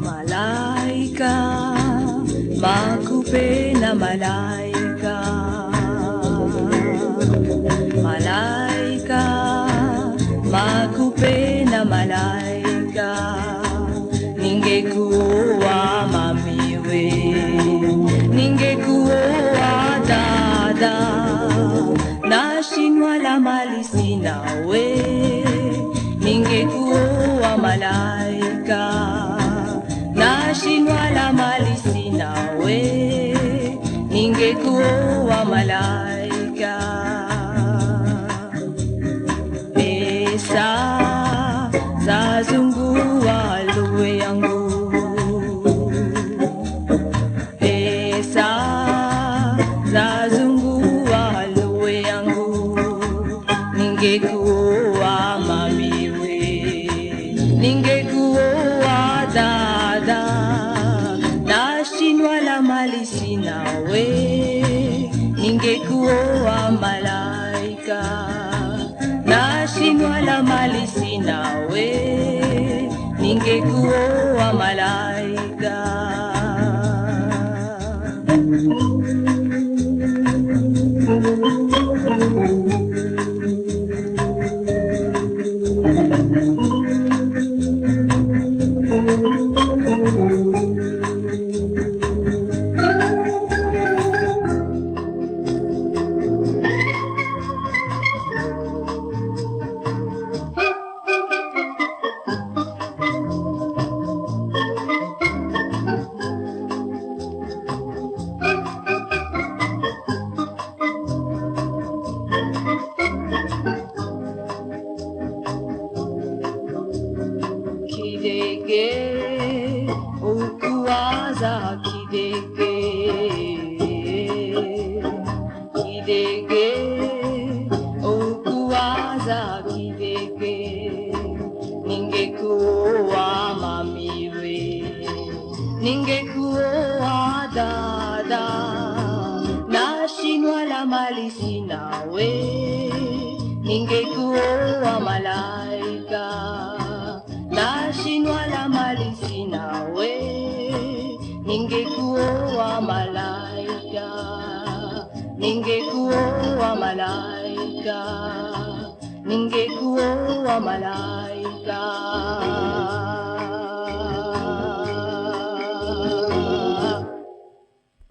Malaika, makupenda malaika. Malaika, makupenda malaika. Ningekuoa mamiwe, ningekuoa dada. Nashindwa la mali sina we, ningekuoa malaika. Nashindwa la mali sina we, ningekuoa malaika. Pesa zazungua luwe yangu, pesa zazungua luwe yangu. Ningekuoa mamiwe, ningekuoa dada. Nashindwa la mali sina we, ningekuoa malaika. Nashindwa la mali sina we, ningekuoa malaika. Kidege, ukuwaza kidege. Kidege, ukuwaza kidege. Ningekuoa mamiwe, ningekuoa dada. Nashindwa la mali sina we, ningekuoa malaika. Nashindwa la mali sina we, ningekuoa malaika. Ningekuoa malaika, ningekuoa malaika.